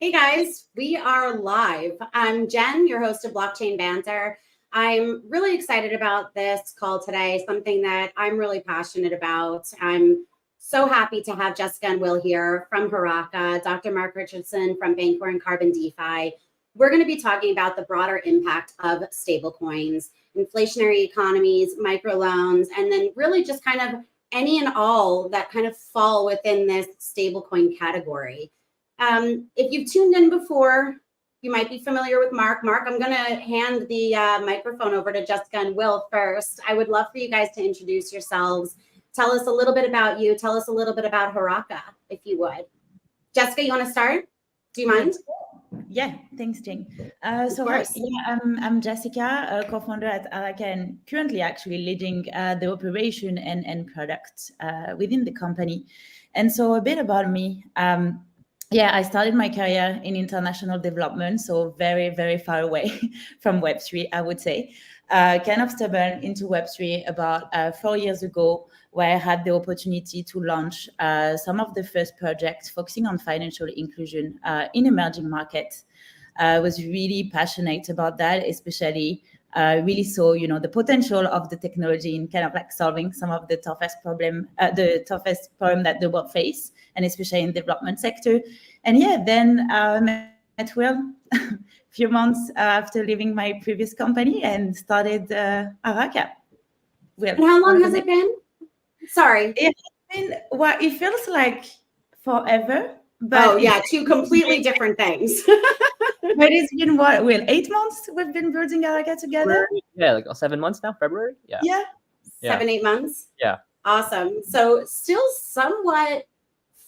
Hey guys, we are live. I'm Jen, your host of Blockchain Banter. I'm really excited about this call today, something that I'm really passionate about. I'm so happy to have Jessica and Will here from Haraka, Dr. Mark Richardson from Bancor and Carbon DeFi. We're going to be talking about the broader impact of stablecoins, inflationary economies, microloans, and then really just kind of any and all that kind of fall within this stablecoin category. If you've tuned in before, you might be familiar with Mark. Mark, I'm going to hand the microphone over to Jessica and Will first. I would love for you guys to introduce yourselves. Tell us a little bit about you. Tell us a little bit about Haraka, if you would. Jessica, you want to start? Do you mind? Yeah, thanks, Jane. I'm Jessica, a co-founder at Haraka, and currently actually leading the operation and product within the company. And so a bit about me. I started my career in international development, so very, very far away from Web3, I would say. Kind of stumbled into Web3 about 4 years ago, where I had the opportunity to launch some of the first projects focusing on financial inclusion in emerging markets. I was really passionate about that, especially really saw, the potential of the technology in kind of like solving some of the toughest problem that the world face, and especially in the development sector. And then met Will a few months after leaving my previous company and started Haraka. And how long has it been? Sorry. It feels like forever. But two completely different things. But it's been 8 months we've been building Haraka together? Yeah, like 7 months now, February? Yeah. 7-8 months? Yeah. Awesome. So still somewhat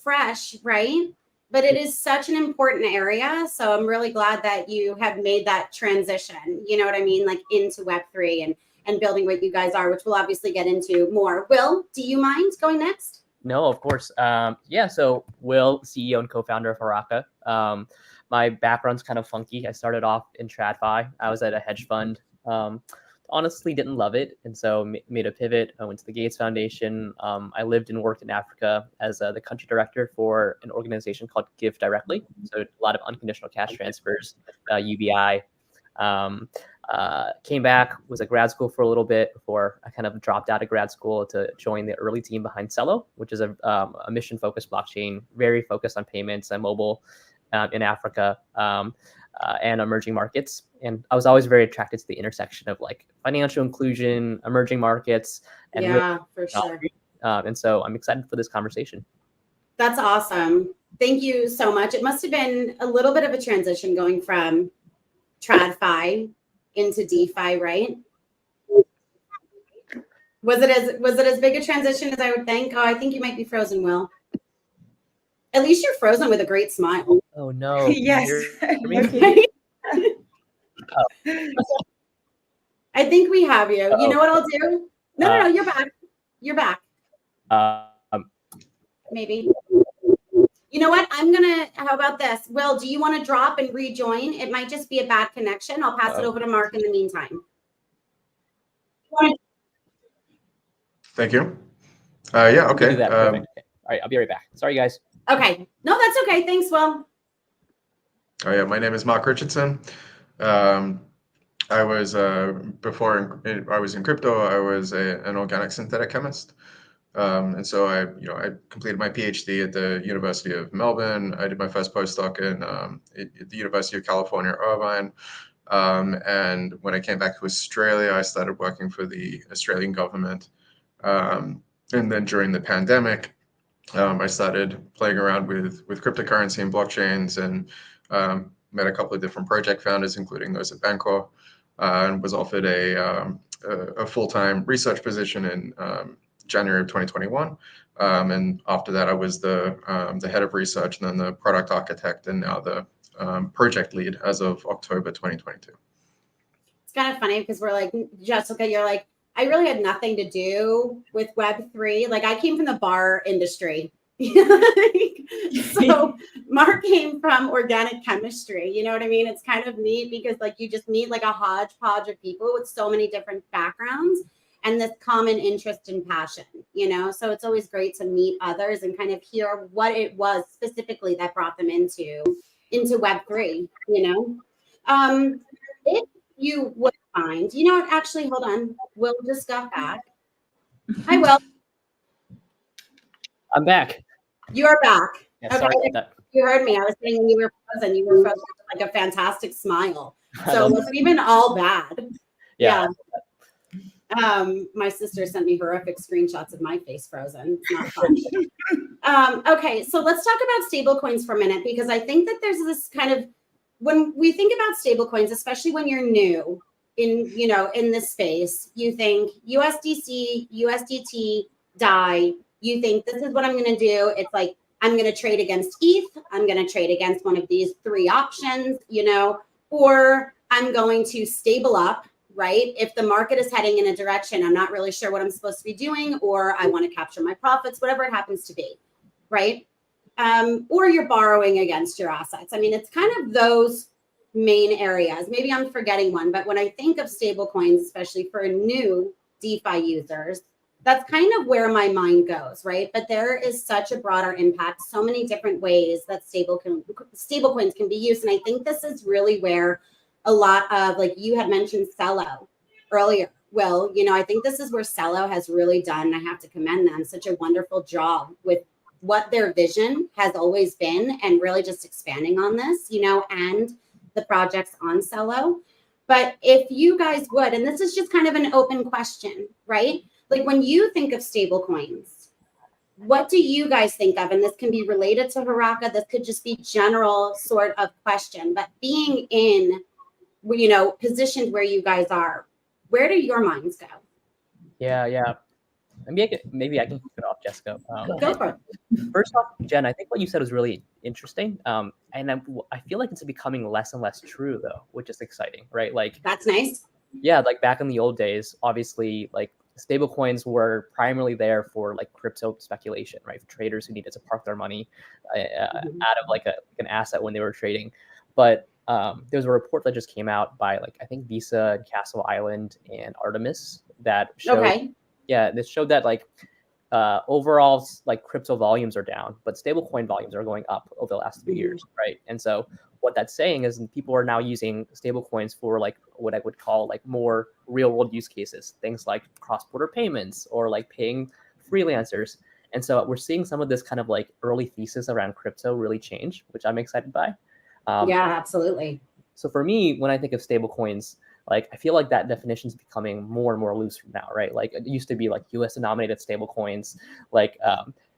fresh, right? But it is such an important area. So I'm really glad that you have made that transition, you know what I mean? Like into Web3 and building what you guys are, which we'll obviously get into more. Will, do you mind going next? No, of course. So Will, CEO and co-founder of Haraka. My background's kind of funky. I started off in TradFi. I was at a hedge fund. Honestly, didn't love it. And so made a pivot. I went to the Gates Foundation. I lived and worked in Africa as the country director for an organization called Give Directly. So a lot of unconditional cash transfers, UBI. Came back, was at grad school for a little bit before I kind of dropped out of grad school to join the early team behind Cello, which is a mission-focused blockchain, very focused on payments and mobile in Africa and emerging markets. And I was always very attracted to the intersection of like financial inclusion, emerging markets, and for sure. And so I'm excited for this conversation. That's awesome. Thank you so much. It must have been a little bit of a transition going from TradFi into DeFi, right? Was it as big a transition as I would think? Oh, I think you might be frozen, Will. At least you're frozen with a great smile. Oh no! Yes. I think we have you. You know what I'll do? No, you're back. You're back. Maybe. You know what? How about this? Will, do you want to drop and rejoin? It might just be a bad connection. I'll pass it over to Mark in the meantime. Thank you. Okay. All right, I'll be right back. Sorry, guys. Okay. No, that's okay. Thanks, Will. My name is Mark Richardson. I was before I was in crypto. I was an organic synthetic chemist. And so I completed my PhD at the University of Melbourne. I did my first postdoc at the University of California, Irvine. And when I came back to Australia, I started working for the Australian government. And then during the pandemic, I started playing around with cryptocurrency and blockchains, and met a couple of different project founders, including those at Bancor, and was offered a full-time research position in January of 2021, and after that I was the head of research and then the product architect and now the project lead as of October 2022. It's kind of funny because we're like, Jessica, you're like, I really had nothing to do with Web3. Like I came from the bar industry. So Mark came from organic chemistry. You know what I mean? It's kind of neat because like you just meet like a hodgepodge of people with so many different backgrounds and this common interest and passion, so it's always great to meet others and kind of hear what it was specifically that brought them into into Web3, if you would find, what, actually, hold on. Will just got back. Hi, Will. I'm back. You are back. Yeah, okay. Sorry about that. You heard me. I was saying you were frozen. You were frozen with like a fantastic smile. So it wasn't even all bad. Yeah. My sister sent me horrific screenshots of my face frozen. It's not fun. Okay, so let's talk about stablecoins for a minute, because I think that there's this kind of, when we think about stablecoins, especially when you're new in this space, you think USDC, USDT, DAI. You think this is what I'm going to do. It's like, I'm going to trade against ETH. I'm going to trade against one of these three options, or I'm going to stable up, right? If the market is heading in a direction, I'm not really sure what I'm supposed to be doing, or I want to capture my profits, whatever it happens to be, right? Or you're borrowing against your assets. I mean, it's kind of those main areas. Maybe I'm forgetting one, but when I think of stablecoins, especially for new DeFi users, that's kind of where my mind goes, right? But there is such a broader impact, so many different ways that stablecoins can be used. And I think this is really where a lot of, like you had mentioned Cello earlier. Well, I think this is where Cello has really done, and I have to commend them, such a wonderful job with what their vision has always been, and really just expanding on this, and the projects on Cello. But if you guys would, and this is just kind of an open question, right? Like when you think of stablecoins, what do you guys think of? And this can be related to Haraka. This could just be general sort of question, but being in, positioned where you guys are, where do your minds go? Yeah. Maybe I can kick it off, Jessica. Go for it. First off, Jen, I think what you said was really interesting. And I feel like it's becoming less and less true, though, which is exciting, right? Like, that's nice. Yeah, like back in the old days, obviously, like stablecoins were primarily there for like crypto speculation, right? For traders who needed to park their money out of like an asset when they were trading. But there was a report that just came out by I think Visa, Castle Island, and Artemis that showed, this showed that overall crypto volumes are down, but stablecoin volumes are going up over the last 3 years, right? And so what that's saying is people are now using stablecoins for what I would call more real world use cases, things like cross-border payments or paying freelancers. And so we're seeing some of this kind of early thesis around crypto really change, which I'm excited by. Yeah, absolutely. So for me, when I think of stablecoins, I feel like that definition is becoming more and more loose now, right? It used to be US denominated stablecoins,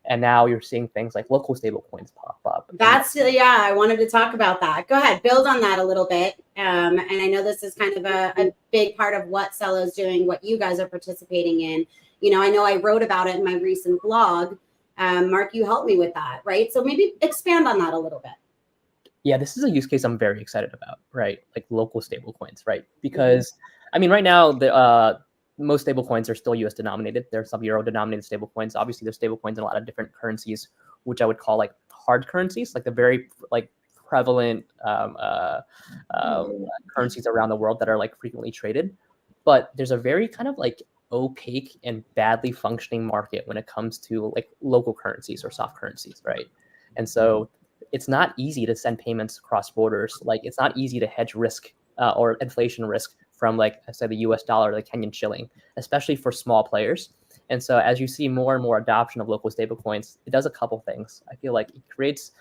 and now you're seeing things like local stablecoins pop up. I wanted to talk about that. Go ahead, build on that a little bit. And I know this is kind of a big part of what Cello is doing, what you guys are participating in. I know I wrote about it in my recent blog. Mark, you helped me with that, right? So maybe expand on that a little bit. Yeah, this is a use case I'm very excited about, right? Local stablecoins, right? Because I mean, right now the most stablecoins are still US denominated. There are some euro denominated stablecoins. Obviously, there's stablecoins in a lot of different currencies, which I would call hard currencies, the very prevalent currencies around the world that are frequently traded. But there's a very kind of opaque and badly functioning market when it comes to local currencies or soft currencies, right? And so it's not easy to send payments across borders. It's not easy to hedge risk or inflation risk from say the US dollar, the Kenyan shilling, especially for small players. And so as you see more and more adoption of local stablecoins, it does a couple things. I feel like it creates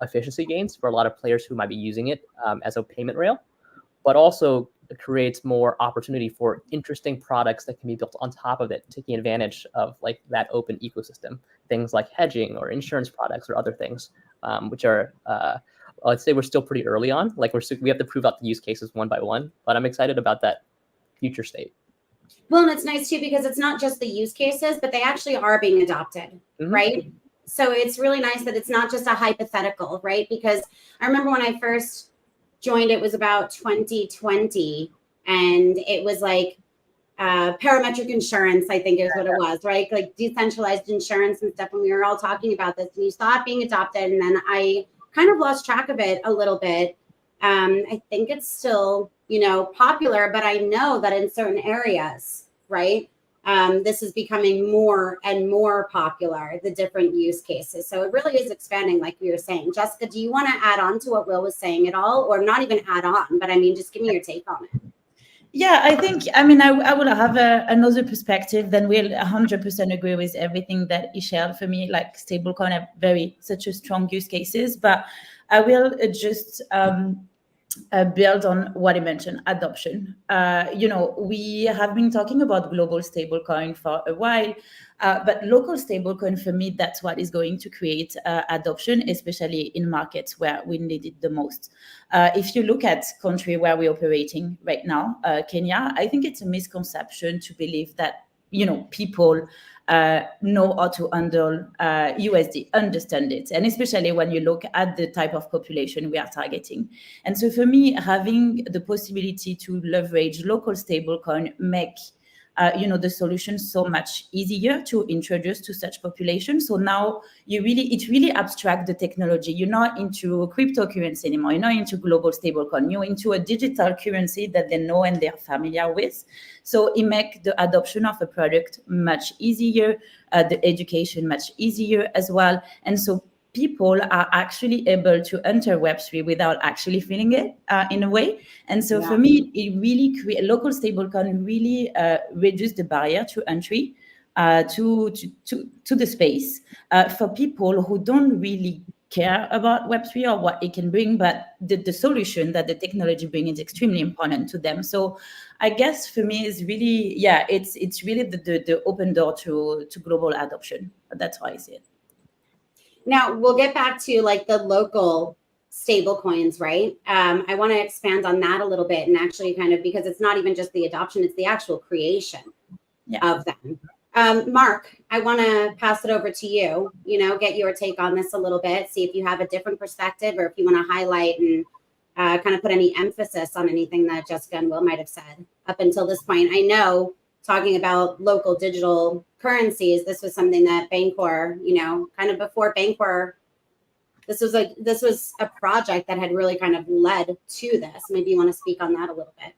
efficiency gains for a lot of players who might be using it as a payment rail, but also it creates more opportunity for interesting products that can be built on top of it, taking advantage of that open ecosystem, things like hedging or insurance products or other things, which are, I'd say we're still pretty early on. We have to prove out the use cases one by one, but I'm excited about that future state. Well, and it's nice too, because it's not just the use cases, but they actually are being adopted, right? So it's really nice that it's not just a hypothetical, right? Because I remember when I first joined, it was about 2020, and it was parametric insurance, I think is what it was, right? Decentralized insurance and stuff. And we were all talking about this, and you saw it being adopted. And then I kind of lost track of it a little bit. I think it's still, popular, but I know that in certain areas, right? this is becoming more and more popular, the different use cases. So it really is expanding, like we were saying. Jessica, do you want to add on to what Will was saying at all? Or not even add on, but I mean, just give me your take on it. Yeah, I mean, I will have another perspective than will 100% agree with everything that he shared. For me, like stablecoin have such a strong use cases, but I will just build on what I mentioned, adoption. We have been talking about global stablecoin for a while, but local stablecoin, for me, that's what is going to create adoption, especially in markets where we need it the most. If you look at country where we're operating right now, Kenya, I think it's a misconception to believe that people know how to handle USD, understand it, and especially when you look at the type of population we are targeting. And so for me, having the possibility to leverage local stablecoin make the solution so much easier to introduce to such population. So now it really abstract the technology. You're not into cryptocurrency anymore. You're not into global stablecoin. You're into a digital currency that they know and they're familiar with. So it makes the adoption of a product much easier, the education much easier as well. And so people are actually able to enter Web3 without actually feeling it in a way. And so for me, it really local stablecoin really reduce the barrier to entry to the space for people who don't really care about Web3 or what it can bring, but the solution that the technology brings is extremely important to them. So I guess for me is really, it's really the open door to global adoption. That's how I see it. Now we'll get back to like the local stable coins, right? I want to expand on that a little bit and actually kind of, because it's not even just the adoption, it's the actual creation of them. Mark, I want to pass it over to you, get your take on this a little bit, see if you have a different perspective or if you want to highlight and kind of put any emphasis on anything that Jessica and Will might have said up until this point. I know talking about local digital currencies, this was something that Bancor, kind of before Bancor, this was a project that had really kind of led to this. Maybe you want to speak on that a little bit.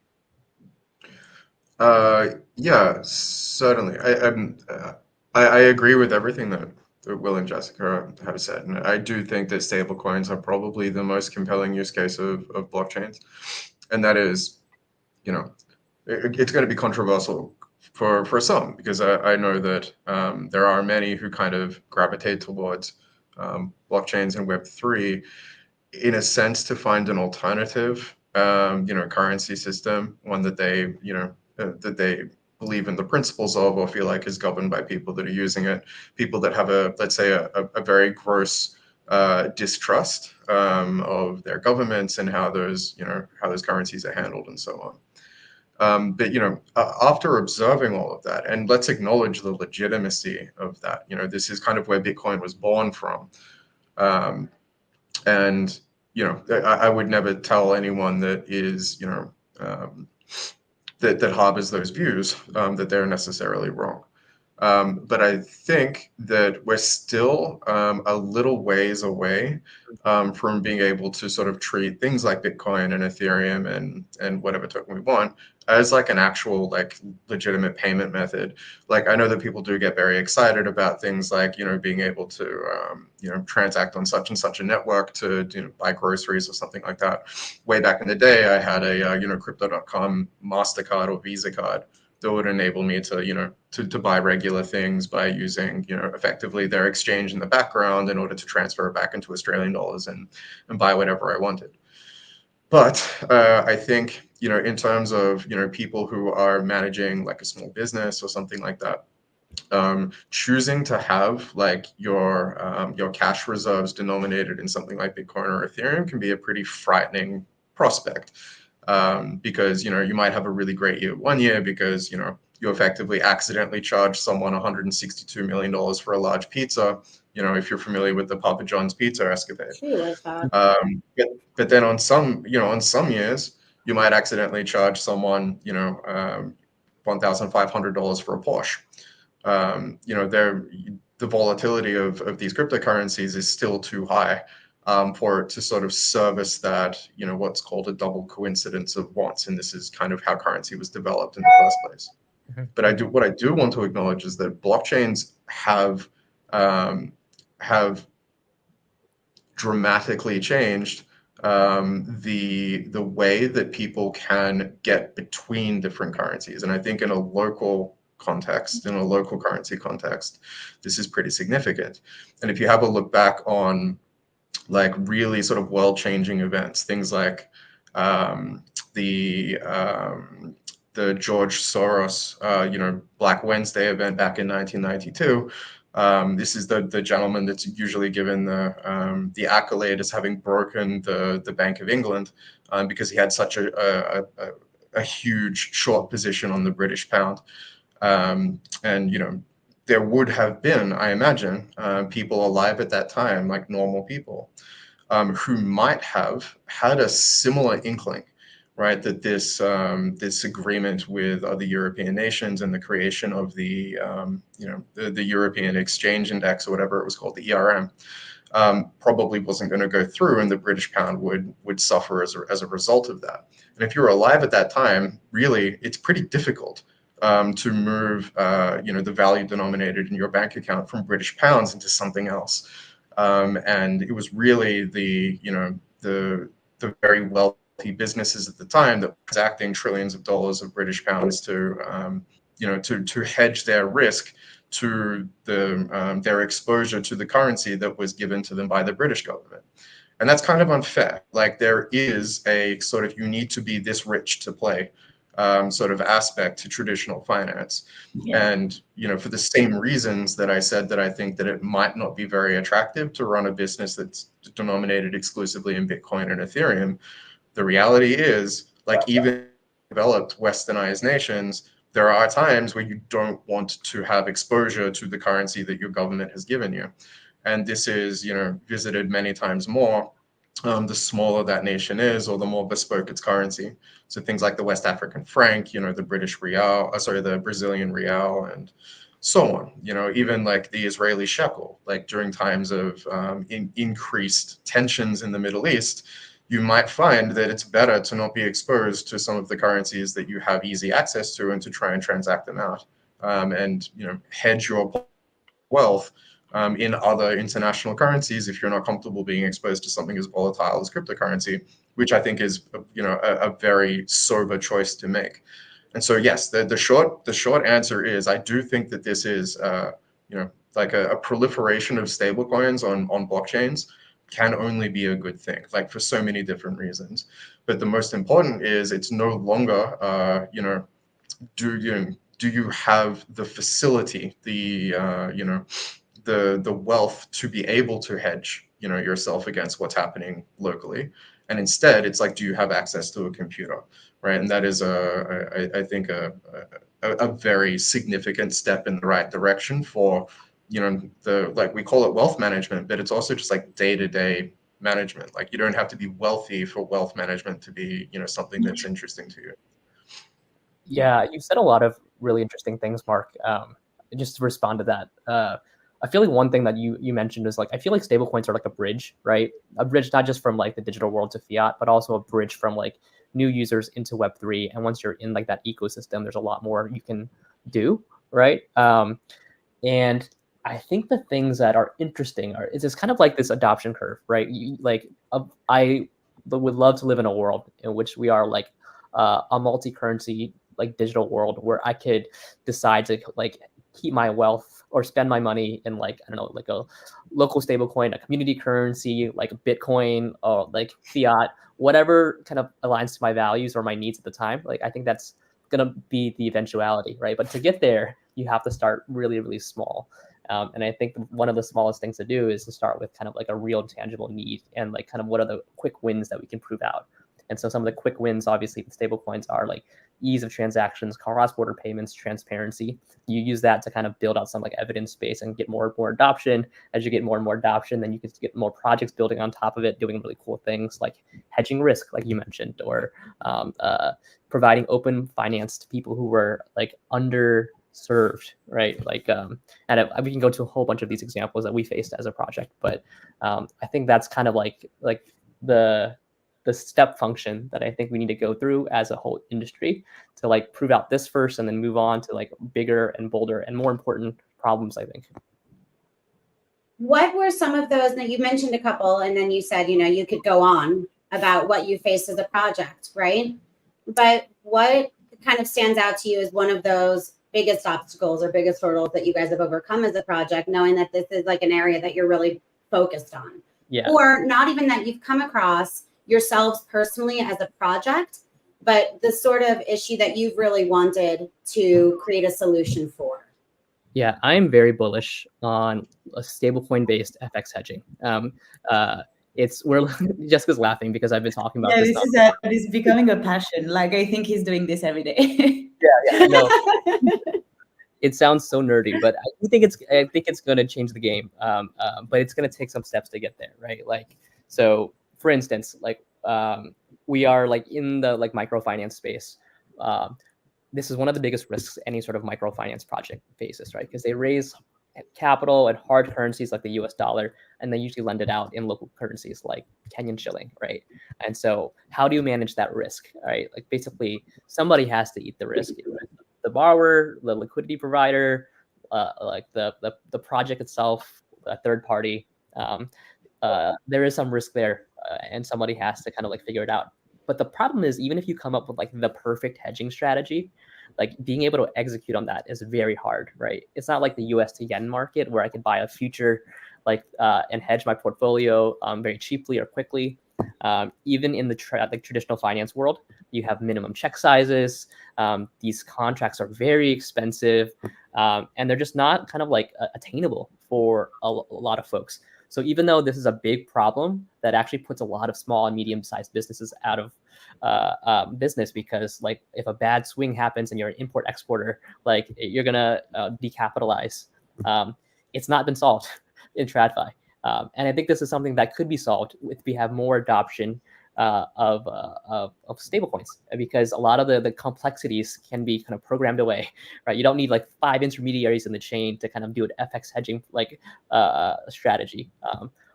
Yeah, certainly. I agree with everything that Will and Jessica have said, and I do think that stablecoins are probably the most compelling use case of blockchains, and that is, it's going to be controversial for some, because I know that there are many who kind of gravitate towards blockchains and Web3 in a sense to find an alternative, currency system, one that they, that they believe in the principles of or feel like is governed by people that are using it, people that have let's say a very gross distrust of their governments and how those currencies are handled and so on. But after observing all of that, and let's acknowledge the legitimacy of that, this is kind of where Bitcoin was born from. And I would never tell anyone that is that harbors those views that they're necessarily wrong. But I think that we're still a little ways away from being able to sort of treat things like Bitcoin and Ethereum and whatever token we want as like an actual like legitimate payment method. Like I know that people do get very excited about things like being able to transact on such and such a network to buy groceries or something like that. Way back in the day, I had a crypto.com MasterCard or Visa card that would enable me to to buy regular things by using effectively their exchange in the background in order to transfer it back into Australian dollars and buy whatever I wanted. But I think in terms of people who are managing like a small business or something like that, choosing to have like your cash reserves denominated in something like Bitcoin or Ethereum can be a pretty frightening prospect. Because you might have a really great year one year because you effectively accidentally charge someone $162 million for a large pizza. If you're familiar with the Papa John's pizza escapade. But then on some years you might accidentally charge someone $1,500 for a Porsche. The volatility of these cryptocurrencies is still too high for it to sort of service that, what's called a double coincidence of wants. And this is kind of how currency was developed in the first place. But what I do want to acknowledge is that blockchains have dramatically changed the way that people can get between different currencies. And I think in a local context, in a local currency context, this is pretty significant. And if you have a look back on like really sort of world-changing events, things like the George Soros, Black Wednesday event back in 1992. This is the gentleman that's usually given the accolade as having broken the Bank of England because he had such a huge short position on the British pound. And there would have been, I imagine, people alive at that time, like normal people, who might have had a similar inkling, right? That this agreement with other European nations and the creation of the European Exchange Index or whatever it was called, the ERM, probably wasn't going to go through, and the British pound would suffer as a result of that. And if you're alive at that time, really, it's pretty difficult to move, the value denominated in your bank account from British pounds into something else. And it was really the very wealthy businesses at the time that were transacting trillions of dollars of British pounds to hedge their risk to their exposure to the currency that was given to them by the British government. And that's kind of unfair. Like there is a sort of, you need to be this rich to play sort of aspect to traditional finance. Yeah. And, for the same reasons that I said that I think that it might not be very attractive to run a business that's denominated exclusively in Bitcoin and Ethereum, the reality is, like even developed westernized nations, there are times where you don't want to have exposure to the currency that your government has given you. And this is, visited many times more the smaller that nation is, or the more bespoke its currency. So things like the West African franc, the British real, the Brazilian real, and so on. Even like the Israeli shekel, like during times of increased tensions in the Middle East, you might find that it's better to not be exposed to some of the currencies that you have easy access to and to try and transact them out and hedge your wealth in other international currencies if you're not comfortable being exposed to something as volatile as cryptocurrency, which I think is a very sober choice to make. And so yes, the short answer is I do think that this is like a proliferation of stablecoins on blockchains can only be a good thing, like for so many different reasons. But the most important is it's no longer do you have the facility, the wealth to be able to hedge yourself against what's happening locally, and instead it's like, do you have access to a computer, right? And that is I think a very significant step in the right direction for like we call it wealth management, but it's also just like day-to-day management. Like you don't have to be wealthy for wealth management to be something that's interesting to you. Yeah, you said a lot of really interesting things, Mark. Just to respond to that, I feel like one thing that you mentioned is like, I feel like stablecoins are like a bridge, right? A bridge not just from like the digital world to fiat, but also a bridge from like new users into Web3. And once you're in like that ecosystem, there's a lot more you can do, right? And I think the things that are interesting is it's kind of like this adoption curve, right? I would love to live in a world in which we are like a multi-currency like digital world where I could decide to like keep my wealth or spend my money in like, I don't know, like a local stable coin, a community currency, like Bitcoin or like fiat, whatever kind of aligns to my values or my needs at the time. Like, I think that's going to be the eventuality, right? But to get there, you have to start really, really small. And I think one of the smallest things to do is to start with kind of like a real tangible need and like kind of what are the quick wins that we can prove out. And so some of the quick wins, obviously, with stablecoins are like ease of transactions, cross-border payments, transparency. You use that to kind of build out some like evidence base and get more and more adoption. As you get more and more adoption, then you can get more projects building on top of it, doing really cool things like hedging risk, like you mentioned, or providing open finance to people who were like underserved, right? Like, and we can go to a whole bunch of these examples that we faced as a project, but I think that's kind of like the the step function that I think we need to go through as a whole industry to like prove out this first and then move on to like bigger and bolder and more important problems, I think. What were some of those that you mentioned a couple, and then you said, you could go on about what you faced as a project, right? But what kind of stands out to you as one of those biggest obstacles or biggest hurdles that you guys have overcome as a project, knowing that this is like an area that you're really focused on? Yeah. Or not even that you've come across yourselves personally as a project, but the sort of issue that you've really wanted to create a solution for? Yeah, I'm very bullish on a stablecoin based FX hedging. Jessica's laughing because I've been talking about this. This is becoming a passion. Like, I think he's doing this every day. Yeah, no. It sounds so nerdy, but I think it's going to change the game. But it's going to take some steps to get there, right? Like, so for instance, like we are like in the like microfinance space. This is one of the biggest risks any sort of microfinance project faces, right? Because they raise capital and hard currencies like the US dollar, and they usually lend it out in local currencies like Kenyan shilling, right? And so how do you manage that risk, right? Like basically somebody has to eat the risk. The borrower, the liquidity provider, like the project itself, a third party. There is some risk there, and somebody has to kind of like figure it out. But the problem is, even if you come up with like the perfect hedging strategy, like being able to execute on that is very hard, right? It's not like the US to yen market where I could buy a future like and hedge my portfolio very cheaply or quickly. Even in the traditional finance world, you have minimum check sizes. These contracts are very expensive, and they're just not kind of like attainable for a lot of folks. So even though this is a big problem that actually puts a lot of small and medium-sized businesses out of business, because like if a bad swing happens and you're an import exporter, like you're gonna decapitalize. It's not been solved in TradFi, and I think this is something that could be solved if we have more adoption of stablecoins, because a lot of the complexities can be kind of programmed away, right? You don't need like 5 intermediaries in the chain to kind of do an FX hedging like strategy.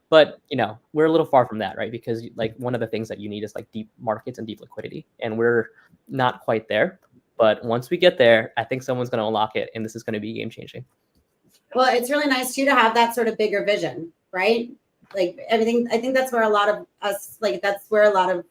But we're a little far from that, right? Because like one of the things that you need is like deep markets and deep liquidity, and we're not quite there. But once we get there, I think someone's going to unlock it, and this is going to be game changing. Well, it's really nice too to have that sort of bigger vision, right? Like everything, I think that's where a lot of us, like that's where a lot of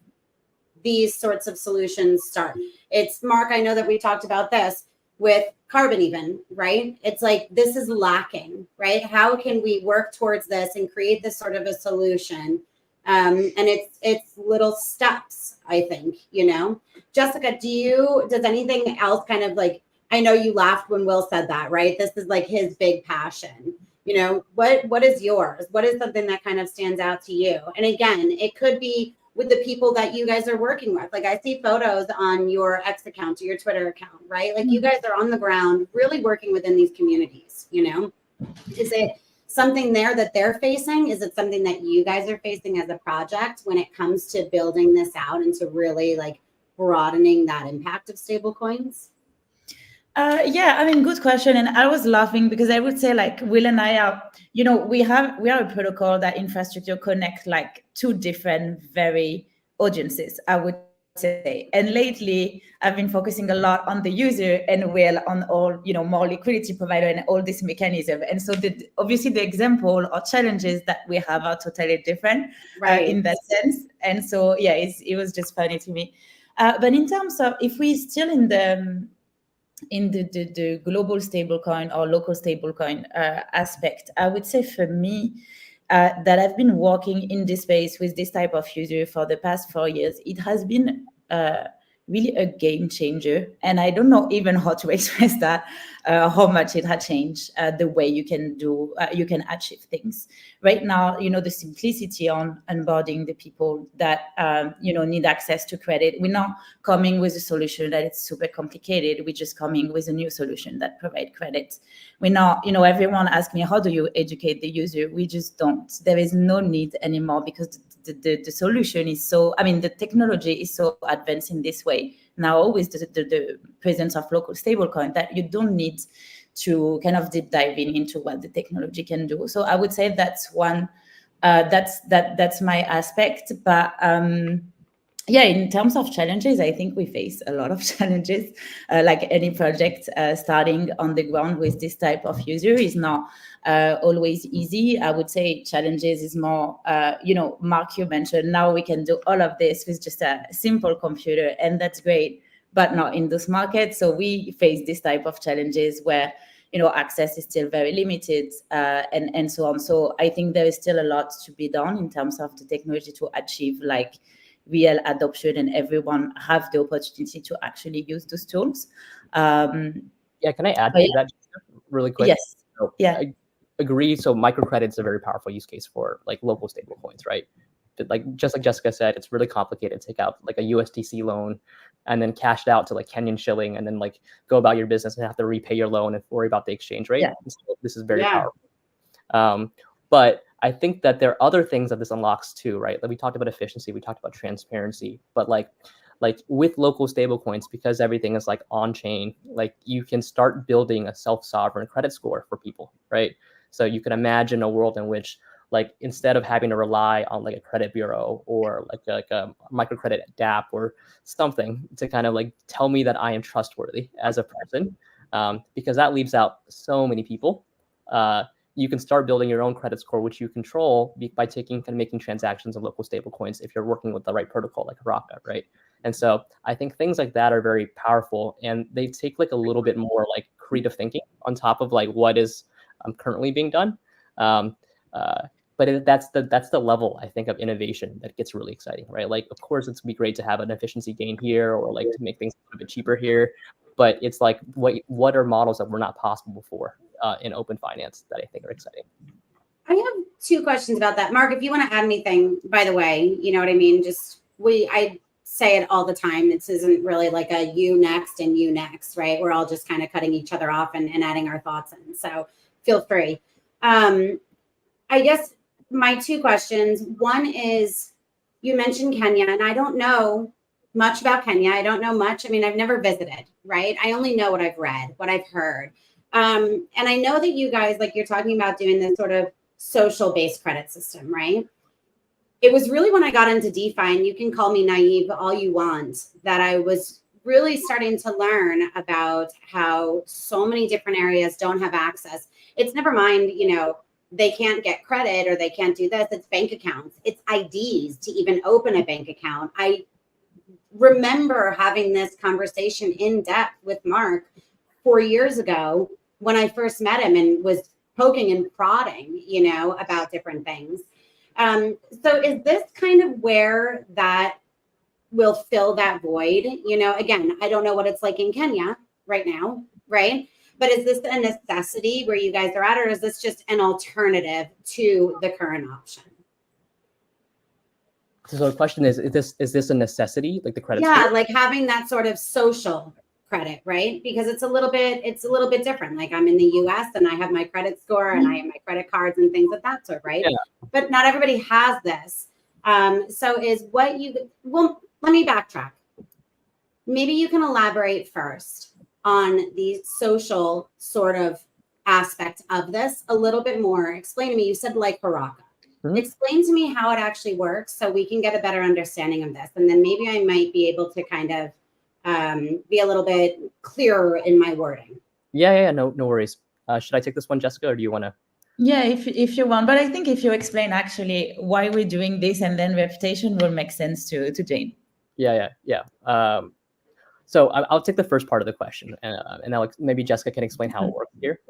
these sorts of solutions start. It's Mark, I know that we talked about this with carbon even, right? It's like, this is lacking, right? How can we work towards this and create this sort of a solution? And it's little steps, I think, Jessica, does anything else kind of like, I know you laughed when Will said that, right? This is like his big passion. What is yours? What is something that kind of stands out to you? And again, it could be with the people that you guys are working with. Like I see photos on your X account or your Twitter account, right? Like you guys are on the ground really working within these communities, Is it something there that they're facing? Is it something that you guys are facing as a project when it comes to building this out and to really like broadening that impact of stablecoins? Yeah, I mean, good question. And I was laughing because I would say like Will and I are, we are a protocol that infrastructure connects like 2 different very audiences, I would say. And lately I've been focusing a lot on the user and Will on all, more liquidity provider and all this mechanism. And so obviously the example or challenges that we have are totally different, right, in that sense. And so, yeah, it was just funny to me. But in terms of, if we still in the global stablecoin or local stablecoin aspect, I would say for me that I've been working in this space with this type of user for the past 4 years, it has been really a game changer. And I don't know even how to express that, how much it had changed the way you can achieve things. Right now, the simplicity on onboarding the people that, need access to credit. We're not coming with a solution that it's super complicated. We're just coming with a new solution that provides credit. We're not, everyone asks me, how do you educate the user? We just don't. There is no need anymore because the solution is the technology is so advanced in this way now with the presence of local stablecoin that you don't need to kind of deep dive into what the technology can do. So I would say that's one, that's my aspect. But yeah, in terms of challenges, I think we face a lot of challenges. Like any project starting on the ground with this type of user is not always easy. I would say challenges is more, Mark, you mentioned now we can do all of this with just a simple computer, and that's great, but not in those markets. So we face this type of challenges where access is still very limited, and so on. So I think there is still a lot to be done in terms of the technology to achieve like real adoption and everyone have the opportunity to actually use those tools. Yeah, can I add to that really quick? Yes. So, yeah. I agree. So microcredit is a very powerful use case for like local stable coins, right? But just like Jessica said, it's really complicated to take out like a USDC loan and then cash it out to like Kenyan shilling and then like go about your business and have to repay your loan and worry about the exchange rate. Yeah. So this is very powerful. But I think that there are other things that this unlocks too, right? Like we talked about efficiency, we talked about transparency, but like with local stablecoins, because everything is like on chain, like you can start building a self-sovereign credit score for people, right? So you can imagine a world in which like instead of having to rely on like a credit bureau or like a microcredit DApp or something to kind of like tell me that I am trustworthy as a person, because that leaves out so many people. You can start building your own credit score, which you control by making transactions of local stablecoins if you're working with the right protocol like Haraka, right? And so I think things like that are very powerful, and they take like a little bit more like creative thinking on top of like what is currently being done. But that's the level I think of innovation that gets really exciting, right? Like, of course, it's be great to have an efficiency gain here or like to make things a little bit cheaper here, but it's like what are models that were not possible before in open finance that I think are exciting. I have two questions about that. Mark, if you want to add anything, by the way, you know what I mean? I say it all the time. This isn't really like a you next and you next, right? We're all just kind of cutting each other off and adding our thoughts in. So feel free. I guess my two questions. One is you mentioned Kenya, and I don't know much about Kenya. I don't know much. I mean, I've never visited, right? I only know what I've read, what I've heard. And I know that you guys, like you're talking about doing this sort of social-based credit system, right? It was really when I got into DeFi, and you can call me naive all you want, that I was really starting to learn about how so many different areas don't have access. It's never mind, they can't get credit or they can't do this. It's bank accounts. It's IDs to even open a bank account. I remember having this conversation in depth with Mark 4 years ago when I first met him and was poking and prodding, about different things. So is this kind of where that will fill that void? Again, I don't know what it's like in Kenya right now, right? But is this a necessity where you guys are at, or is this just an alternative to the current option? So the question is this a necessity, like the credit score? score? Like having that sort of social credit, right? Because it's a little bit different. Like I'm in the US and I have my credit score and I have my credit cards and things of that sort, right? Yeah. But not everybody has this. So let me backtrack. Maybe you can elaborate first on the social sort of aspect of this a little bit more. Explain to me, you said like Haraka. Mm-hmm. Explain to me how it actually works so we can get a better understanding of this. And then maybe I might be able to kind of be a little bit clearer in my wording. Yeah, no worries. Should I take this one, Jessica, or do you want to? Yeah, if you want, but I think if you explain actually why we're doing this, and then reputation will make sense to Jane. Yeah. So I'll take the first part of the question, and maybe Jessica can explain how it works here.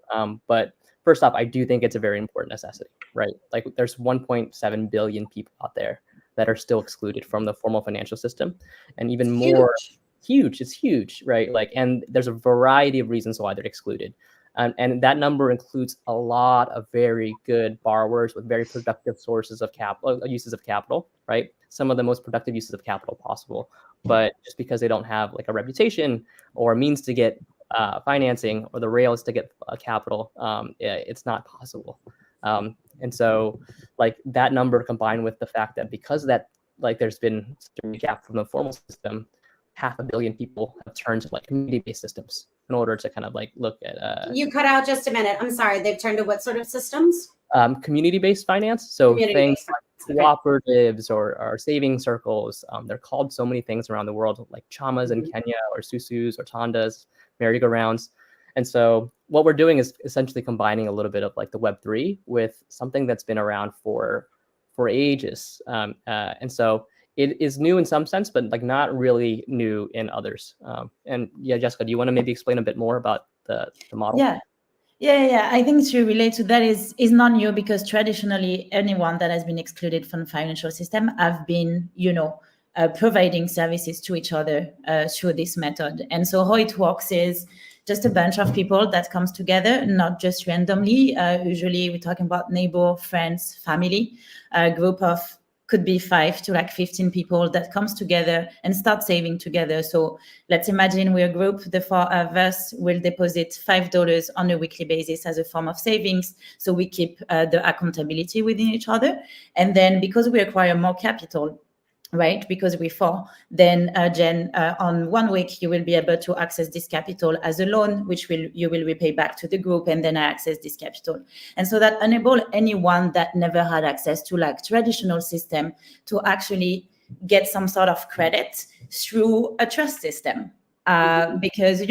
But first off, I do think it's a very important necessity, right? Like there's 1.7 billion people out there that are still excluded from the formal financial system, and even more. Huge. It's huge, right? Like, and there's a variety of reasons why they're excluded. And that number includes a lot of very good borrowers with very productive sources of uses of capital, right? Some of the most productive uses of capital possible. But just because they don't have like a reputation or a means to get financing or the rails to get capital, it's not possible. And so like that number combined with the fact that because of that, like there's been a gap from the formal system, 500 million people have turned to like community-based systems in order to kind of like look at. You cut out just a minute. I'm sorry. They've turned to what sort of systems? Community-based finance. So things cooperatives or saving circles. They're called so many things around the world, like chamas in Kenya or susus or tandas, merry-go-rounds. And so what we're doing is essentially combining a little bit of like the Web3 with something that's been around for ages. And so it is new in some sense, but like not really new in others. And yeah, Jessica, do you want to maybe explain a bit more about the model? Yeah. I think to relate to that is not new, because traditionally anyone that has been excluded from the financial system have been, providing services to each other through this method. And so how it works is just a bunch of people that comes together, not just randomly. Usually we're talking about neighbor, friends, family, a group of could be 5 to like 15 people that comes together and start saving together. So let's imagine we're a group, the 4 of us will deposit $5 on a weekly basis as a form of savings. So we keep the accountability within each other. And then because we acquire more capital, right, because we're 4, then Jen, on 1 week, you will be able to access this capital as a loan, which you will repay back to the group, and then I access this capital. And so that enable anyone that never had access to like traditional system to actually get some sort of credit through a trust system. Because,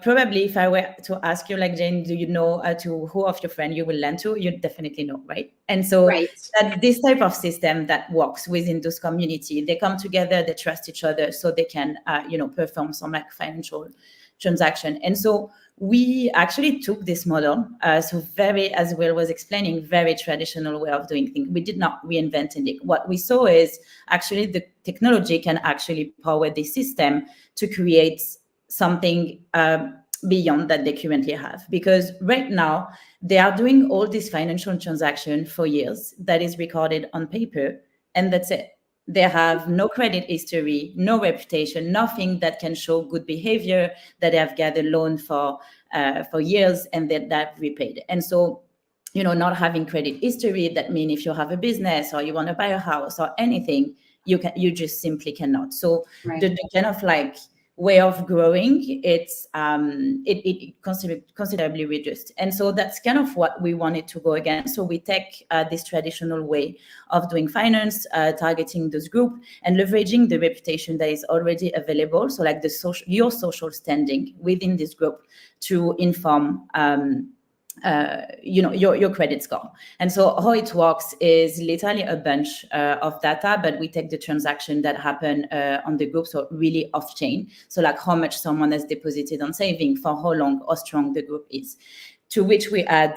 probably if I were to ask you, like, Jane, do you know to who of your friend you will lend to? You definitely know, right? And so that this type of system that works within those community, they come together, they trust each other, so they can, perform some like financial transaction. And so we actually took this model, so very, as Will was explaining, very traditional way of doing things. We did not reinvent it. What we saw is actually the technology can actually power the system to create something beyond that they currently have. Because right now, they are doing all this financial transaction for years that is recorded on paper, and that's it. They have no credit history, no reputation, nothing that can show good behavior, that they have gathered loan for years and that repaid. And so, not having credit history, that means if you have a business or you want to buy a house or anything, you just simply cannot. So the kind of like way of growing, it's it considerably reduced. And so that's kind of what we wanted to go against. So we take this traditional way of doing finance, targeting this group and leveraging the reputation that is already available. So like your social standing within this group to inform your credit score. And so how it works is literally a bunch of data, but we take the transaction that happen on the group, so really off chain. So like how much someone has deposited on saving, for how long, how strong the group is. To which we add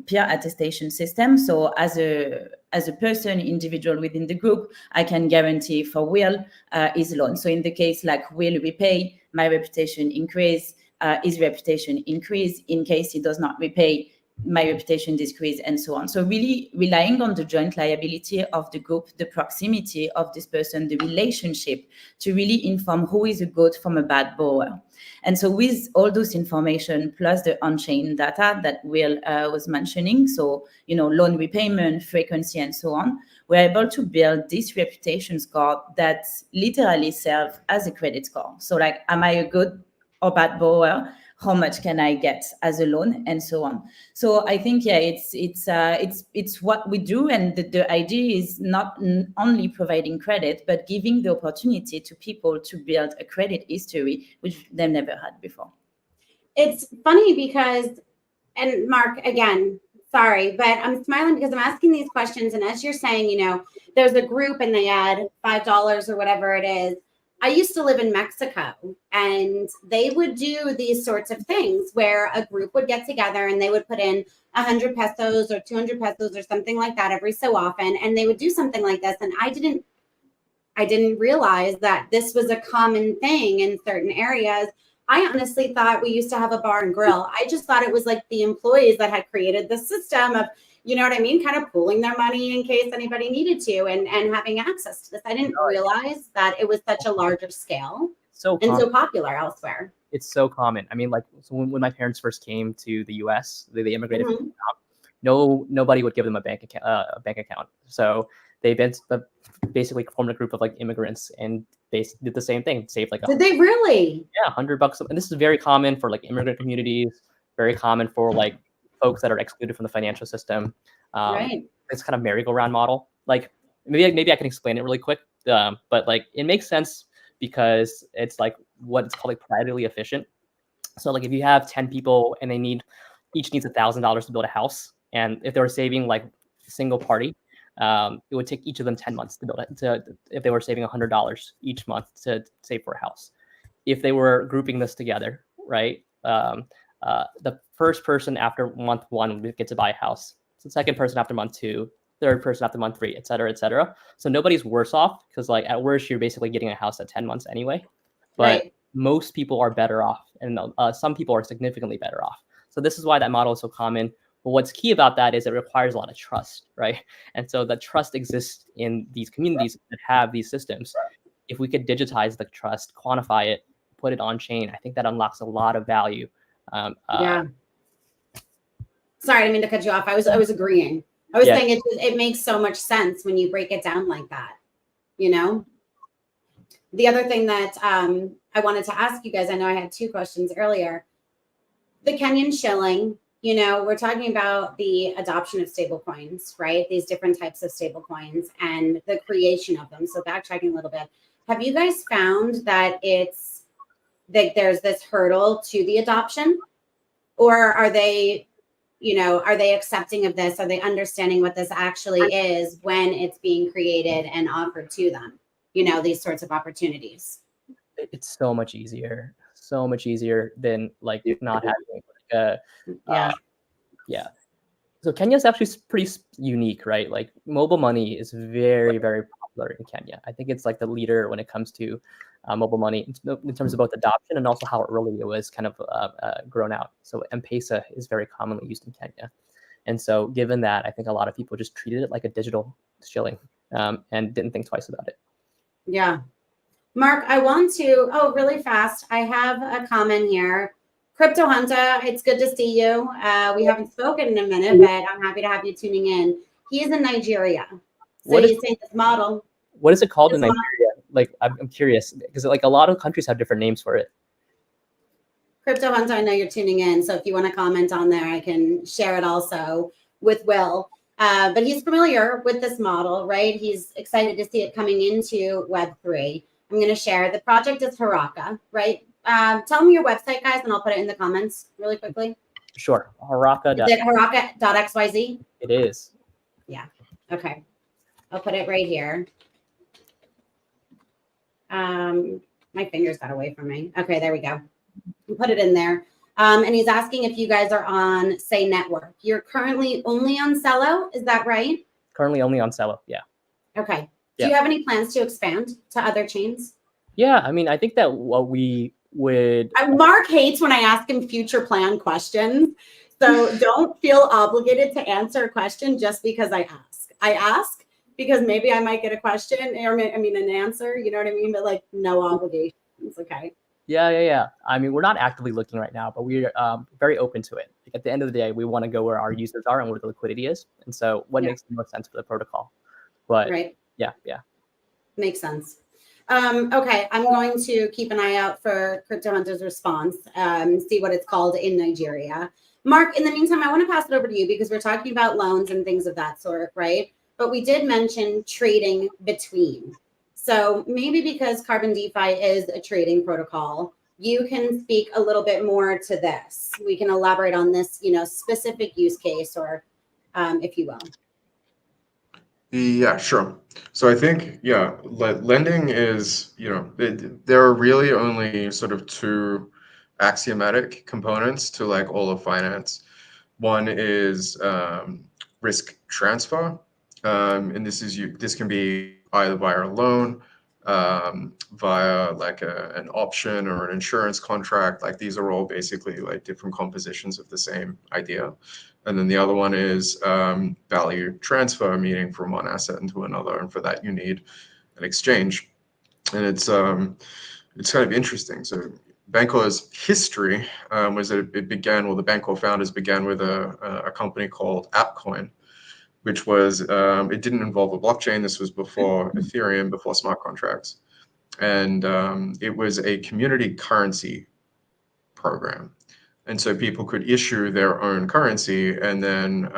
peer attestation system. So as a person, individual within the group, I can guarantee for Will his loan. So in the case like Will repay, my reputation increase, his reputation increase. In case he does not repay, my reputation decrease, and so on. So really relying on the joint liability of the group, the proximity of this person, the relationship, to really inform who is a good from a bad borrower. And so with all those information plus the on-chain data that Will was mentioning, so loan repayment, frequency, and so on, we're able to build this reputation score that literally serves as a credit score. So like, am I a good or bad borrower? How much can I get as a loan, and so on. So I think it's what we do, and the idea is not only providing credit, but giving the opportunity to people to build a credit history which they've never had before. It's funny because, and Mark, again, sorry, but I'm smiling because I'm asking these questions, and as you're saying, there's a group and they add $5 or whatever it is. I used to live in Mexico, and they would do these sorts of things where a group would get together and they would put in 100 pesos or 200 pesos or something like that every so often. And they would do something like this. And I didn't realize that this was a common thing in certain areas. I honestly thought we used to have a bar and grill. I just thought it was like the employees that had created the system of, kind of pooling their money in case anybody needed to and having access to this. I didn't realize that it was such a larger scale and so popular elsewhere. It's so common. I mean, like, so when my parents first came to the US, they immigrated from Vietnam, nobody would give them a bank account. So they basically formed a group of like immigrants and they did the same thing. Saved like did they really? Yeah, $100. And this is very common for like immigrant communities, very common for like folks that are excluded from the financial system. Right. It's kind of merry-go-round model. like maybe I can explain it really quick. But like it makes sense because it's like what it's called like privately efficient. So like if you have 10 people and each needs $1,000 to build a house, and if they were saving like single party, it would take each of them 10 months to build it. If they were saving $100 each month to save for a house, if they were grouping this together, right? The first person after month 1 would get to buy a house. The second person after month 2, third person after month 3, et cetera, et cetera. So nobody's worse off because like at worst you're basically getting a house at 10 months anyway. But most people are better off, and some people are significantly better off. So this is why that model is so common. But what's key about that is it requires a lot of trust, right? And so the trust exists in these communities that have these systems. If we could digitize the trust, quantify it, put it on chain, I think that unlocks a lot of value. Yeah. Sorry, I didn't mean to cut you off. I was agreeing. I was saying it makes so much sense when you break it down like that, you know? The other thing that I wanted to ask you guys, I know I had 2 questions earlier. The Kenyan shilling, you know, we're talking about the adoption of stablecoins, right? These different types of stablecoins and the creation of them. So backtracking a little bit, have you guys found that there's this hurdle to the adoption? Or are they, you know, are they accepting of this? Are they understanding what this actually is when it's being created and offered to them? You know, these sorts of opportunities. It's so much easier than like not having So Kenya's actually pretty unique, right? Like mobile money is very, very popular in Kenya. I think it's like the leader when it comes to mobile money in terms of both adoption and also how early it was kind of grown out. So M-Pesa is very commonly used in Kenya. And so given that, I think a lot of people just treated it like a digital shilling and didn't think twice about it. Yeah. Mark, I want to, really fast. I have a comment here. Crypto Hunter, it's good to see you. We haven't spoken in a minute, but I'm happy to have you tuning in. He is in Nigeria. So he's saying this model. What is it called in Nigeria? Like, I'm curious because like a lot of countries have different names for it. Crypto Hunter, I know you're tuning in. So if you want to comment on there, I can share it also with Will. But he's familiar with this model, right? He's excited to see it coming into Web3. I'm going to share. The project is Haraka, right? Tell me your website, guys, and I'll put it in the comments really quickly. Sure. Haraka. Is it haraka.xyz? It is. Yeah. Okay. I'll put it right here. My fingers got away from me. Okay, there we go. I'll put it in there. And he's asking if you guys are on Say Network. You're currently only on Cello, is that right? Currently only on Cello, yeah. Okay. Do you have any plans to expand to other chains? Yeah, I mean, I think that what we would... Mark hates when I ask him future plan questions. So don't feel obligated to answer a question just because I ask. I ask because maybe I might get a question or an answer, you know what I mean? But like no obligations, okay? Yeah. I mean, we're not actively looking right now, but we're very open to it. Like, at the end of the day, we want to go where our users are and where the liquidity is. And so what makes the most sense for the protocol? But yeah. Makes sense. Okay, I'm going to keep an eye out for Crypto Hunter's response, see what it's called in Nigeria. Mark, in the meantime, I want to pass it over to you because we're talking about loans and things of that sort, right? But we did mention trading between. So maybe because Carbon DeFi is a trading protocol, you can speak a little bit more to this. We can elaborate on this, specific use case or if you will. Yeah, sure. So I think, lending is, there are really only sort of 2 axiomatic components to like all of finance. One is risk transfer, and this can be either via a loan, via like an option or an insurance contract. Like these are all basically like different compositions of the same idea. And then the other one is value transfer, meaning from one asset into another, and for that you need an exchange. And it's kind of interesting. So Bancor's history was that it began, well, the Bancor founders began with a company called AppCoin, which was, it didn't involve a blockchain. This was before Ethereum, before smart contracts. And it was a community currency program. And so people could issue their own currency and then,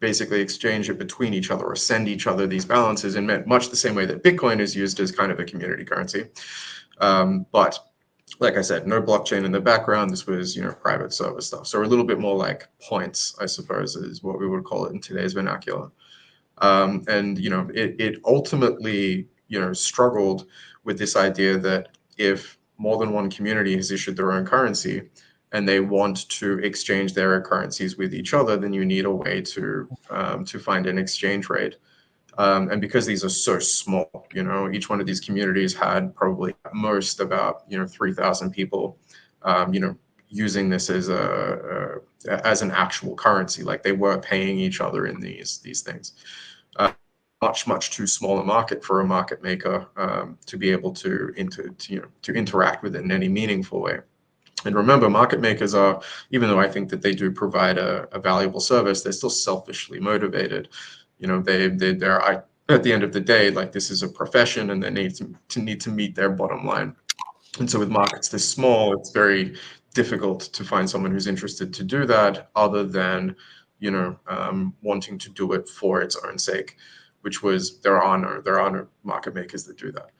basically exchange it between each other or send each other these balances in much the same way that Bitcoin is used as kind of a community currency. But like I said, no blockchain in the background. This was, private server stuff. So a little bit more like points, I suppose, is what we would call it in today's vernacular. And, it ultimately, struggled with this idea that if more than one community has issued their own currency and they want to exchange their currencies with each other, then you need a way to find an exchange rate. And because these are so small, each one of these communities had probably at most about 3,000 people, using this as an actual currency, like they were paying each other in these things. Much too small a market for a market maker to be able to interact with it in any meaningful way. And remember, market makers are, even though I think that they do provide a valuable service, they're still selfishly motivated. They're at the end of the day, like, this is a profession and they need to meet their bottom line. And so with markets this small, it's very difficult to find someone who's interested to do that other than, wanting to do it for its own sake, which was there are no market makers that do that.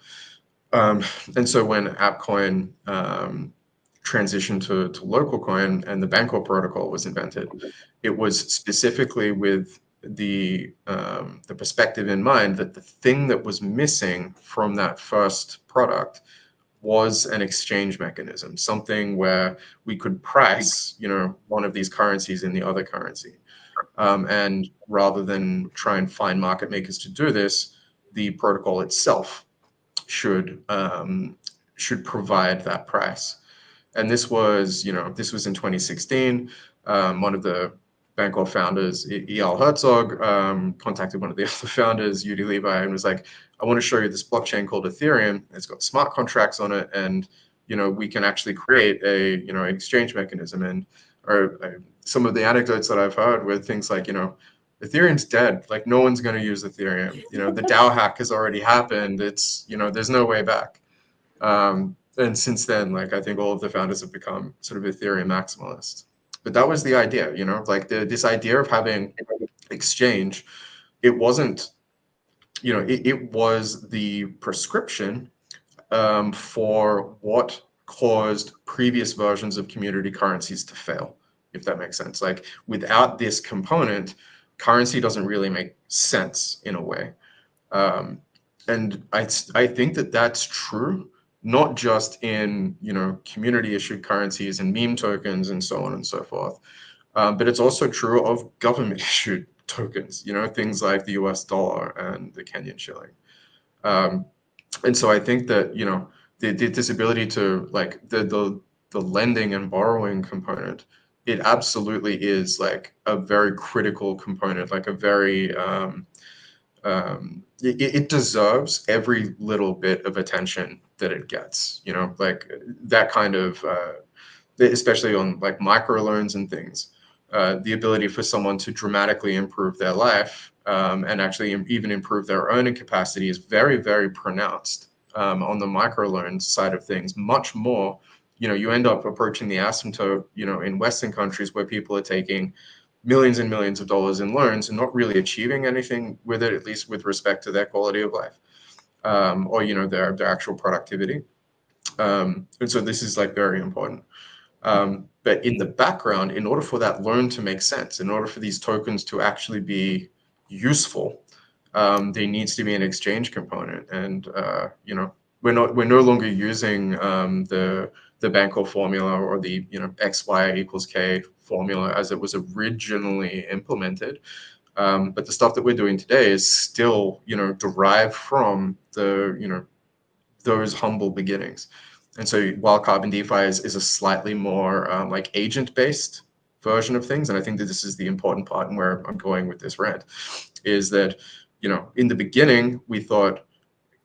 And so when AppCoin transitioned to local coin and the Bancor protocol was invented, it was specifically with the perspective in mind that the thing that was missing from that first product was an exchange mechanism, something where we could price, one of these currencies in the other currency. And rather than try and find market makers to do this, the protocol itself should provide that price. And this was in 2016. One of the Bancor founders, E.L. Herzog, contacted one of the other founders, Yudi Levi, and was like, I want to show you this blockchain called Ethereum. It's got smart contracts on it, and we can actually create a exchange mechanism. And some of the anecdotes that I've heard were things like, Ethereum's dead. Like, no one's going to use Ethereum. The DAO hack has already happened. It's there's no way back. And since then, like, I think all of the founders have become sort of Ethereum maximalists. But that was the idea, like this idea of having exchange. It wasn't, it was the prescription for what caused previous versions of community currencies to fail, if that makes sense. Like, without this component, currency doesn't really make sense in a way. And I think that that's true, not just in community issued currencies and meme tokens and so on and so forth, but it's also true of government issued tokens, things like the US dollar and the Kenyan shilling. And so I think that this ability to, like, the lending and borrowing component, it absolutely is like a very critical component, like a very it deserves every little bit of attention that it gets, like that kind of, especially on like microloans and things, the ability for someone to dramatically improve their life and actually even improve their earning capacity is very, very pronounced on the microloan side of things, much more. You end up approaching the asymptote, in Western countries where people are taking millions and millions of dollars in loans and not really achieving anything with it, at least with respect to their quality of life, or their actual productivity. And so this is like very important. But in the background, in order for that loan to make sense, in order for these tokens to actually be useful, there needs to be an exchange component. And we're no longer using the Bancor formula or the XY equals K formula as it was originally implemented. But the stuff that we're doing today is still derived from the those humble beginnings. And so while Carbon DeFi is a slightly more like agent-based version of things, and I think that this is the important part and where I'm going with this rant, is that in the beginning we thought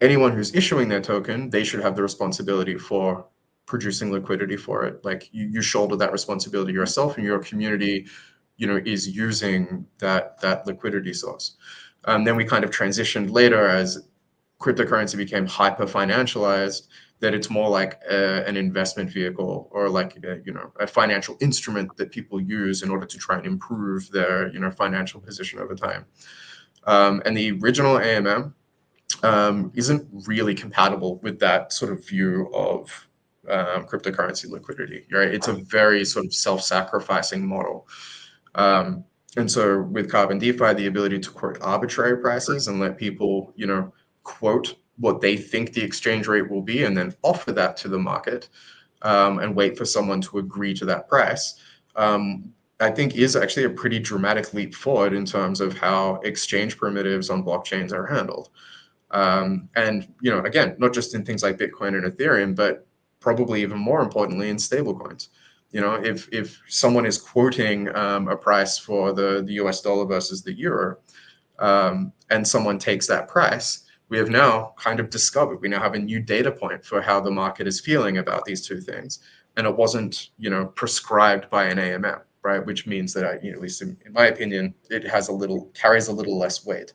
anyone who's issuing their token, they should have the responsibility for producing liquidity for it. Like, you shoulder that responsibility yourself, and your community is using that liquidity source. Then we kind of transitioned later as cryptocurrency became hyper financialized. that it's more like an investment vehicle or like a financial instrument that people use in order to try and improve their financial position over time. And the original AMM isn't really compatible with that sort of view of cryptocurrency liquidity, right? It's a very sort of self-sacrificing model. And so with Carbon DeFi, the ability to quote arbitrary prices and let people, quote what they think the exchange rate will be and then offer that to the market and wait for someone to agree to that price, I think is actually a pretty dramatic leap forward in terms of how exchange primitives on blockchains are handled. And, again, not just in things like Bitcoin and Ethereum, but probably even more importantly in stablecoins. If someone is quoting a price for the US dollar versus the euro, and someone takes that price, we have now kind of discovered, we now have a new data point for how the market is feeling about these two things. And it wasn't, prescribed by an AMM, right? Which means that, at least in my opinion, it carries a little less weight.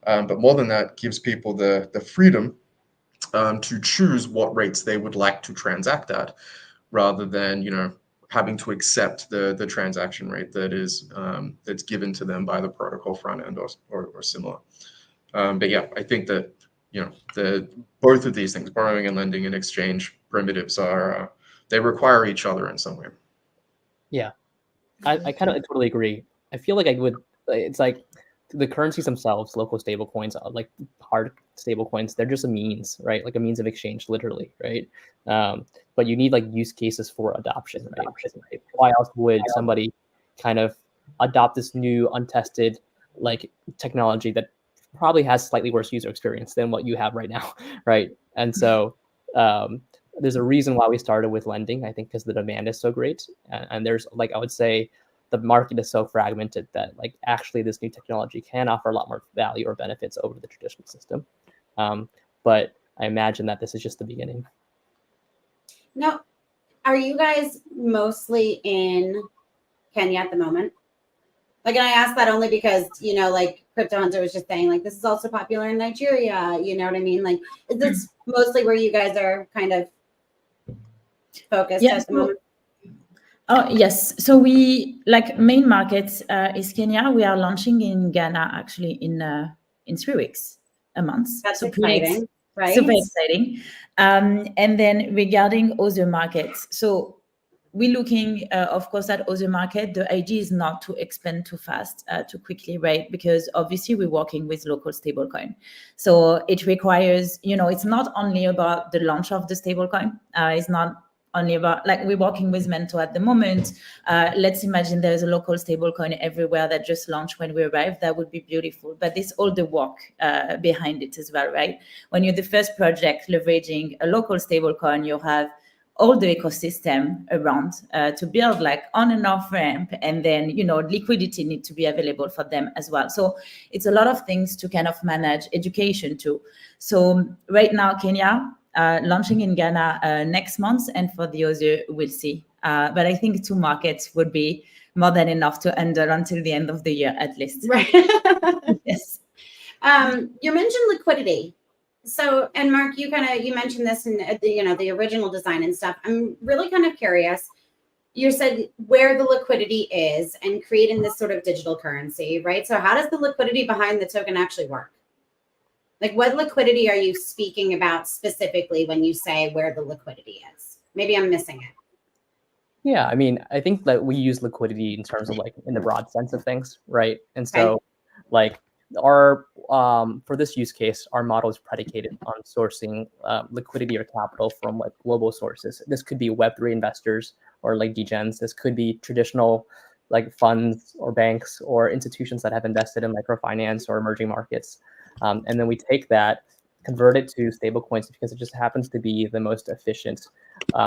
But more than that, gives people the freedom to choose what rates they would like to transact at, rather than, having to accept the transaction rate that is that's given to them by the protocol front end or similar. But yeah, I think that both of these things, borrowing and lending and exchange primitives, they require each other in some way. Yeah, I kind of totally agree. I feel like it's like the currencies themselves, local stable coins, like hard stable coins, they're just a means, right? Like a means of exchange, literally, right? But you need like use cases for adoption, right? Why else would somebody kind of adopt this new untested like technology that probably has slightly worse user experience than what you have right now, right? And so there's a reason why we started with lending, I think, because the demand is so great. And there's like, I would say, the market is so fragmented that like actually this new technology can offer a lot more value or benefits over the traditional system. But I imagine that this is just the beginning. Now, are you guys mostly in Kenya at the moment? Like, and I ask that only because, like Crypto Hunter was just saying, like, this is also popular in Nigeria. You know what I mean? Like, is this mostly where you guys are kind of focused at the moment? Oh, yes. So we main market is Kenya. We are launching in Ghana actually in 3 weeks, a month. That's so exciting, right? Super exciting. And then regarding other markets, so we're looking, of course, at other market. The idea is not to expand too fast, too quickly, right? Because obviously we're working with local stablecoin. So it requires, it's not only about the launch of the stablecoin. It's not only about, like, we're working with Mento at the moment. Let's imagine there's a local stablecoin everywhere that just launched when we arrived. That would be beautiful. But there's all the work behind it as well, right? When you're the first project leveraging a local stablecoin, you have all the ecosystem around to build like on and off ramp, and then liquidity need to be available for them as well. So it's a lot of things to kind of manage, education too. So right now Kenya, launching in Ghana next month, and for the other we'll see. But I think 2 markets would be more than enough to handle until the end of the year at least. Right. Yes. You mentioned liquidity. So, and Mark, you mentioned this in the original design and stuff. I'm really kind of curious. You said where the liquidity is and creating this sort of digital currency, right? So how does the liquidity behind the token actually work? Like, what liquidity are you speaking about specifically when you say where the liquidity is? Maybe I'm missing it. Yeah, I mean, I think that we use liquidity in terms of like in the broad sense of things, right? And so like our for this use case, our model is predicated on sourcing liquidity or capital from like global sources. This could be Web3 investors or like degens. This could be traditional like funds or banks or institutions that have invested in microfinance or emerging markets. And then we take that, convert it to stable coins because it just happens to be the most efficient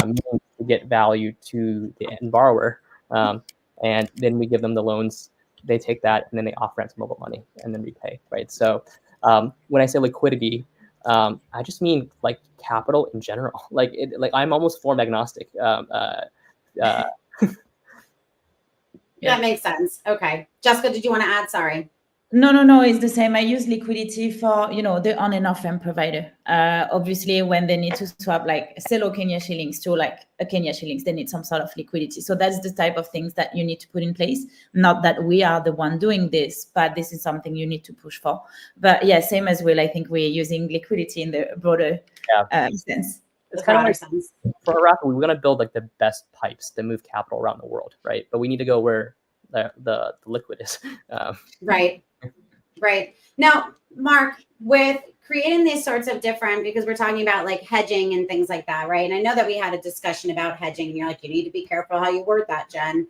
means to get value to the end borrower. And then we give them the loans. They take that and then they off ramp some mobile money and then repay, right? So when I say liquidity, I just mean like capital in general. Like I'm almost form agnostic. That makes sense. Okay, Jessica, did you want to add? Sorry. No, it's the same. I use liquidity for, the on and off ramp provider. Obviously, when they need to swap like Celo Kenya shillings to like a Kenya shillings, they need some sort of liquidity. So that's the type of things that you need to put in place. Not that we are the one doing this, but this is something you need to push for. But yeah, same as Will, I think we're using liquidity in the broader sense. It's kind of like sense. For Haraka, we want to build like the best pipes to move capital around the world, right? But we need to go where the liquid is. Right. Now, Mark, with creating these sorts of different, because we're talking about like hedging and things like that, right? And I know that we had a discussion about hedging, and you're like, you need to be careful how you word that, Jen.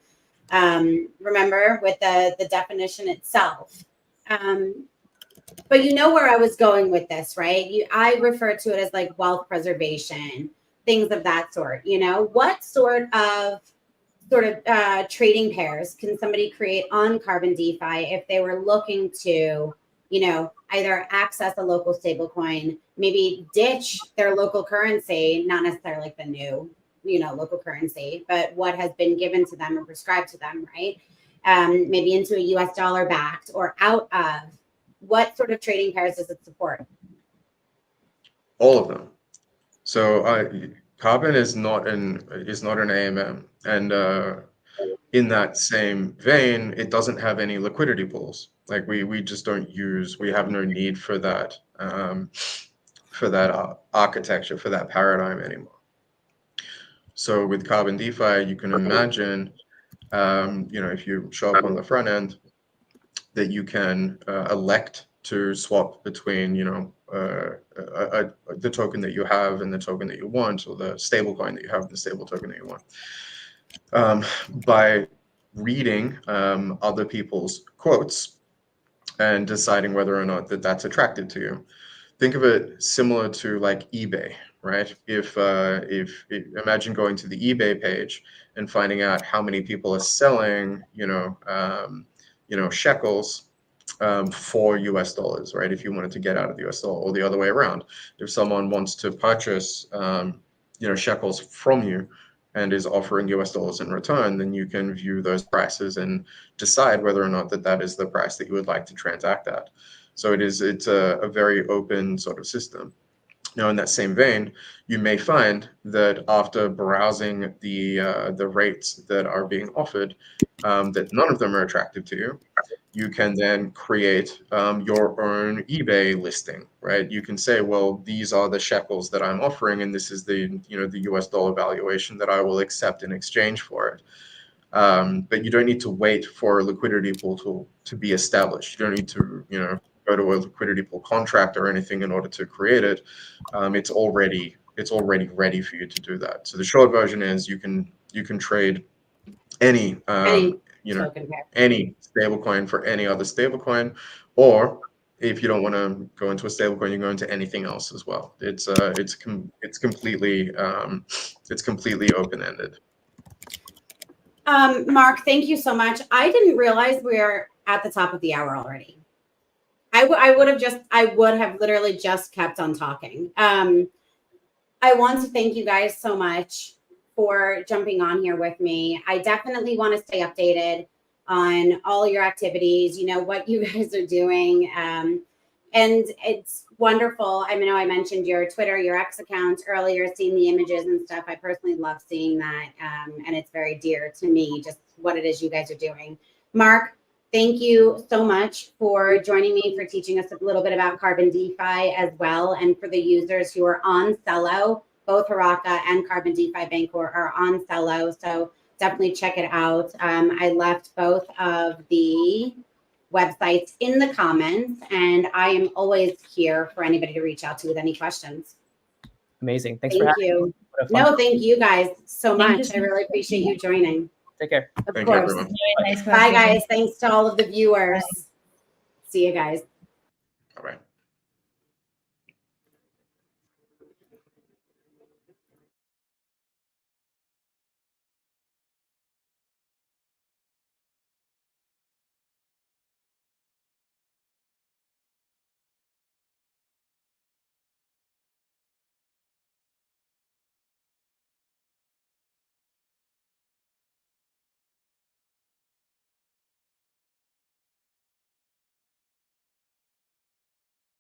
Remember, with the definition itself. But you know where I was going with this, right? I refer to it as like wealth preservation, things of that sort. What sort of trading pairs can somebody create on Carbon DeFi if they were looking to, either access a local stablecoin, maybe ditch their local currency, not necessarily like the new, local currency, but what has been given to them or prescribed to them, right? Maybe into a US dollar backed or out of. What sort of trading pairs does it support? All of them. So Carbon is not an AMM, and in that same vein, it doesn't have any liquidity pools. Like we just don't use. We have no need for that architecture, for that paradigm anymore. So with Carbon DeFi, you can imagine, if you show up on the front end, that you can elect to swap between, the token that you have and the token that you want, or the stable coin that you have and the stable token that you want, by reading other people's quotes and deciding whether or not that's attractive to you. Think of it similar to like eBay, right? If imagine going to the eBay page and finding out how many people are selling, shekels for US dollars, right? If you wanted to get out of the US dollar, or the other way around. If someone wants to purchase, shekels from you and is offering US dollars in return, then you can view those prices and decide whether or not that is the price that you would like to transact at. So it's a very open sort of system. Now, in that same vein, you may find that after browsing the rates that are being offered, that none of them are attractive to you. You can then create your own eBay listing, right? You can say, well, these are the shekels that I'm offering, and this is the US dollar valuation that I will accept in exchange for it. But you don't need to wait for a liquidity pool to be established. You don't need to, go to a liquidity pool contract or anything in order to create it. It's already ready for you to do that. So the short version is you can trade any stablecoin for any other stablecoin, or if you don't want to go into a stablecoin, you go into anything else as well. It's completely open-ended. Mark, thank you so much. I didn't realize we are at the top of the hour already. I would have literally just kept on talking. I want to thank you guys so much for jumping on here with me. I definitely want to stay updated on all your activities, what you guys are doing. And it's wonderful. I know I mentioned your Twitter, your X account earlier, seeing the images and stuff. I personally love seeing that. And it's very dear to me, just what it is you guys are doing. Mark, thank you so much for joining me, for teaching us a little bit about Carbon DeFi as well. And for the users who are on Celo, both Haraka and Carbon DeFi Bancor are on Celo. So definitely check it out. I left both of the websites in the comments, and I am always here for anybody to reach out to with any questions. Amazing. Thanks for having me. No, thank you guys so much. I really appreciate you joining. Take care. Of course. Nice Bye, guys. Thanks to all of the viewers. See you guys. All right.